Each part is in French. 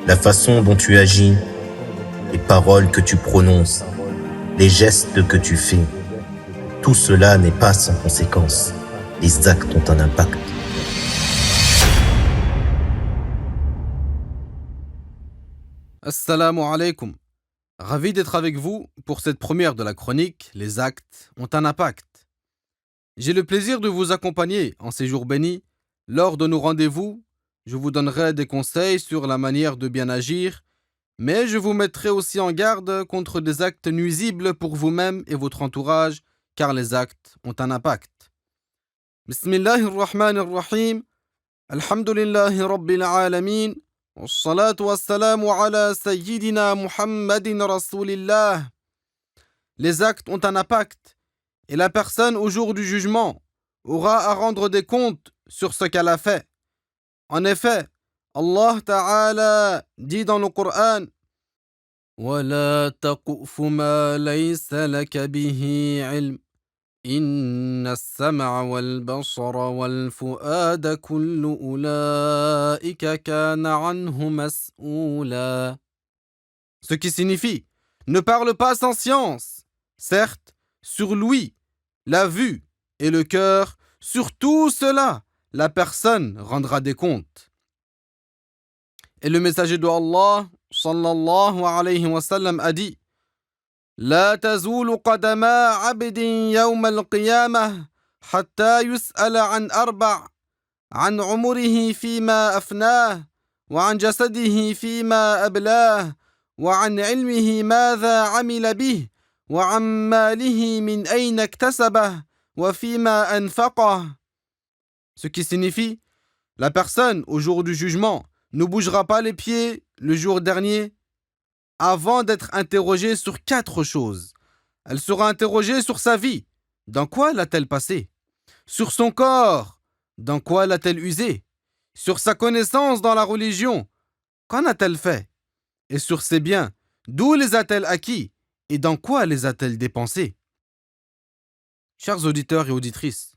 la façon dont tu agis, les paroles que tu prononces, les gestes que tu fais, tout cela n'est pas sans conséquence. Les actes ont un impact. Assalamu alaikum. Ravi d'être avec vous pour cette première de la chronique. Les actes ont un impact. J'ai le plaisir de vous accompagner en ces jours bénis. Lors de nos rendez-vous, je vous donnerai des conseils sur la manière de bien agir, mais je vous mettrai aussi en garde contre des actes nuisibles pour vous-même et votre entourage, car les actes ont un impact. Bismillahirrahmanirrahim. Alhamdulillahi rabbil alamin. والصلاة والسلام على سيدنا محمد رسول الله. Les actes ont un impact et la personne au jour du jugement aura à rendre des comptes sur ce qu'elle a fait. En effet, Allah Ta'ala dit dans le Coran وَلَا تَقْفُ مَا لَيْسَ لَكَ بِهِ عِلْمٌ إِنَّ السَّمْعَ وَالْبَصَرَ وَالْفُؤَادَ كُلُّ أُولَئِكَ كَانَ عَنْهُ مَسْئُولًا. Ce qui signifie ne parle pas sans science. Certes, sur l'ouïe, la vue et le cœur, sur tout cela, la personne rendra des comptes. Et le messager de Allah, sallallahu alayhi wa sallam, a dit لا تزول قدما عبد يوم القيامة حتى يسأل عن أربع عن عمره فيما أفناه وعن جسده فيما أبلاه وعن علمه ماذا عمل به وعن ماله من أين اكتسبه وفيما أنفقه. Ce qui signifie, la personne au jour du jugement ne bougera pas les pieds le jour dernier avant d'être interrogée sur 4 choses. Elle sera interrogée sur sa vie. Dans quoi l'a-t-elle passé? Sur son corps. Dans quoi l'a-t-elle usé? Sur sa connaissance dans la religion. Qu'en a-t-elle fait? Et sur ses biens. D'où les a-t-elle acquis? Et dans quoi les a-t-elle dépensés? Chers auditeurs et auditrices,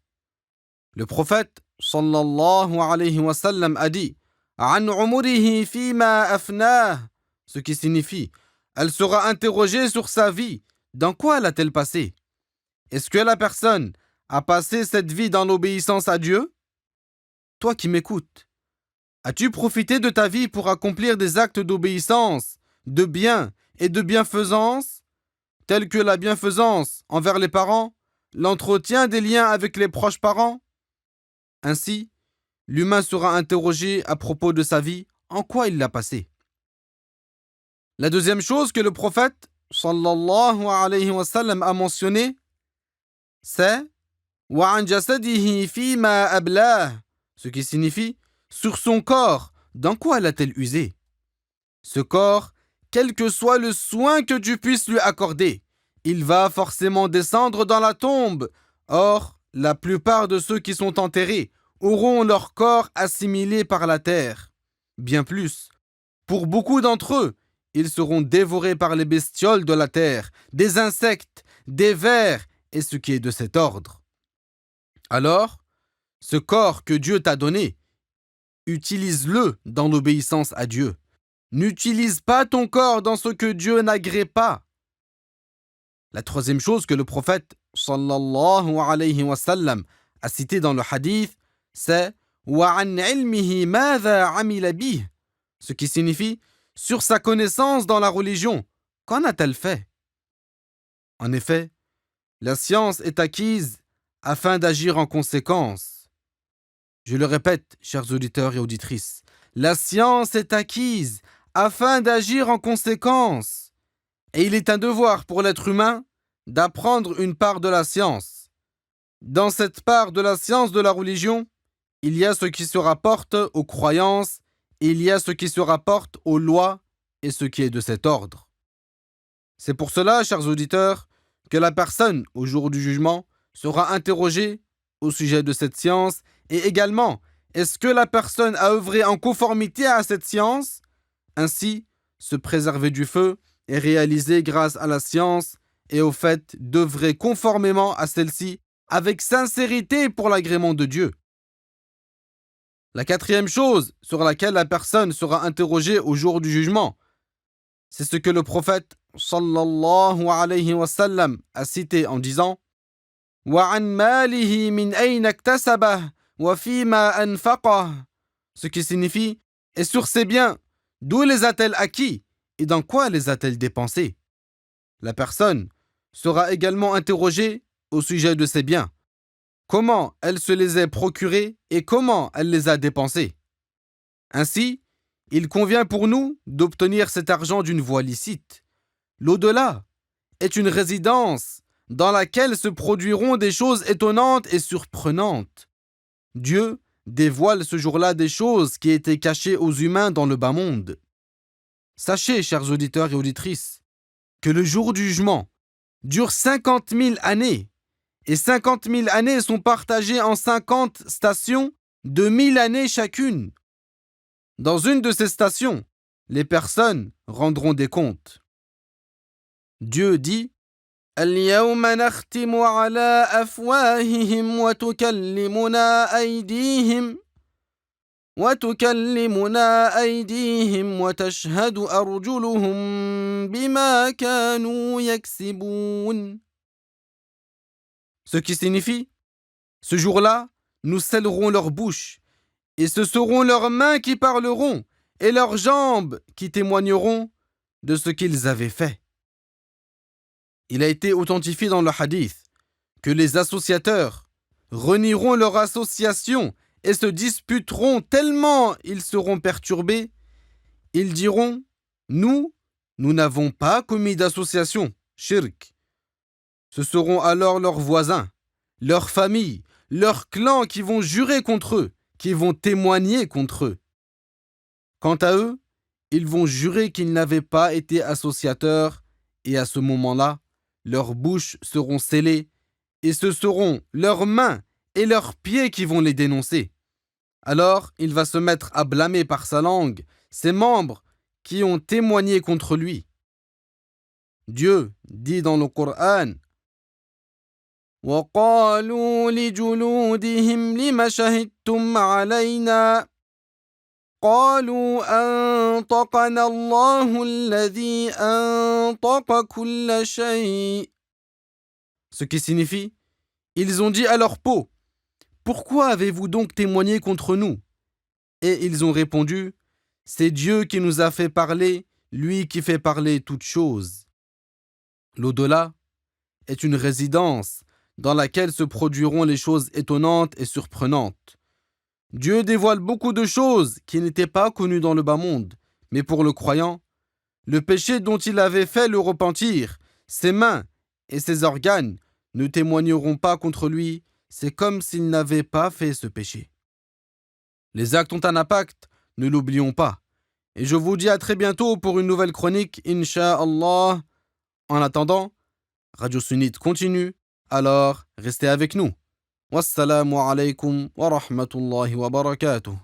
le prophète sallallahu alayhi wa sallam a dit An umurihi fima afnah, ce qui signifie elle sera interrogée sur sa vie. Dans quoi l'a-t-elle passé? Est-ce que la personne a passé cette vie dans l'obéissance à Dieu? Toi qui m'écoutes, as-tu profité de ta vie pour accomplir des actes d'obéissance, de bien et de bienfaisance, tels que la bienfaisance envers les parents, l'entretien des liens avec les proches parents? Ainsi, l'humain sera interrogé à propos de sa vie, en quoi il l'a passée. La deuxième chose que le prophète sallallahu alayhi wa sallam a mentionné, c'est وَعَنْ جَسَدِهِ فِيمَا أَبْلَاهُ, ce qui signifie sur son corps, dans quoi l'a-t-elle usé? Ce corps, quel que soit le soin que tu puisses lui accorder, il va forcément descendre dans la tombe. Or, la plupart de ceux qui sont enterrés auront leur corps assimilé par la terre. Bien plus, pour beaucoup d'entre eux, ils seront dévorés par les bestioles de la terre, des insectes, des vers et ce qui est de cet ordre. Alors, ce corps que Dieu t'a donné, utilise-le dans l'obéissance à Dieu. N'utilise pas ton corps dans ce que Dieu n'agrée pas. La troisième chose que le prophète sallallahu alayhi wa sallam a cité dans le hadith, c'est وَعَنْ عِلْمِهِ مَاذَا عَمِلَ بِهِ, ce qui signifie sur sa connaissance dans la religion. Qu'en a-t-elle fait? En effet, la science est acquise afin d'agir en conséquence. Je le répète, chers auditeurs et auditrices, la science est acquise afin d'agir en conséquence. Et il est un devoir pour l'être humain d'apprendre une part de la science. Dans cette part de la science de la religion, il y a ce qui se rapporte aux croyances, et il y a ce qui se rapporte aux lois et ce qui est de cet ordre. C'est pour cela, chers auditeurs, que la personne, au jour du jugement, sera interrogée au sujet de cette science et également, est-ce que la personne a œuvré en conformité à cette science? Ainsi, se préserver du feu est réalisé grâce à la science et au fait d'œuvrer conformément à celle-ci avec sincérité pour l'agrément de Dieu. La quatrième chose sur laquelle la personne sera interrogée au jour du jugement, c'est ce que le prophète sallallahu alayhi wa sallam a cité en disant وَعَنْ مَالِهِ مِنْ أَيْنَ اكْتَسَبَهُ وَفِيمَا أَنْفَقَهُ, ce qui signifie et sur ses biens, d'où les a-t-elle acquis et dans quoi les a-t-elle dépensés? La personne sera également interrogée au sujet de ses biens. Comment elle se les a procurés et comment elle les a dépensés. Ainsi, il convient pour nous d'obtenir cet argent d'une voie licite. L'au-delà est une résidence dans laquelle se produiront des choses étonnantes et surprenantes. Dieu dévoile ce jour-là des choses qui étaient cachées aux humains dans le bas monde. Sachez, chers auditeurs et auditrices, que le jour du jugement dure 50 000 années, et 50 000 années sont partagées en 50 stations de 1000 années chacune. Dans une de ces stations, les personnes rendront des comptes. Dieu dit اليوم نختم على أفواههم وتكلمنا أيديهم وتشهد أرجلهم بما كانوا يكسبون. Ce qui signifie, ce jour-là, nous scellerons leurs bouches, et ce seront leurs mains qui parleront, et leurs jambes qui témoigneront de ce qu'ils avaient fait. Il a été authentifié dans le hadith que les associateurs renieront leur association et se disputeront tellement ils seront perturbés. Ils diront, nous n'avons pas commis d'association, shirk. Ce seront alors leurs voisins, leurs familles, leurs clans qui vont jurer contre eux, qui vont témoigner contre eux. Quant à eux, ils vont jurer qu'ils n'avaient pas été associateurs, et à ce moment-là, leurs bouches seront scellées, et ce seront leurs mains et leurs pieds qui vont les dénoncer. Alors, il va se mettre à blâmer par sa langue ses membres qui ont témoigné contre lui. Dieu dit dans le Coran وَقَالُوا لِجُلُودِهِمْ لِمَ شَهِدتُّمْ عَلَيْنَا قالوا أنطقنا الله الذي أنطق كل شيء. Ce qui signifie, ils ont dit à leur peau, pourquoi avez-vous donc témoigné contre nous? Et ils ont répondu, c'est Dieu qui nous a fait parler, lui qui fait parler toutes choses. L'au-delà est une résidence dans laquelle se produiront les choses étonnantes et surprenantes. Dieu dévoile beaucoup de choses qui n'étaient pas connues dans le bas monde, mais pour le croyant, le péché dont il avait fait le repentir, ses mains et ses organes ne témoigneront pas contre lui, c'est comme s'il n'avait pas fait ce péché. Les actes ont un impact, ne l'oublions pas. Et je vous dis à très bientôt pour une nouvelle chronique, Inch'Allah. En attendant, Radio Sunnite continue, alors restez avec nous. Wassalamu alaikum wa rahmatullahi wa barakatuh.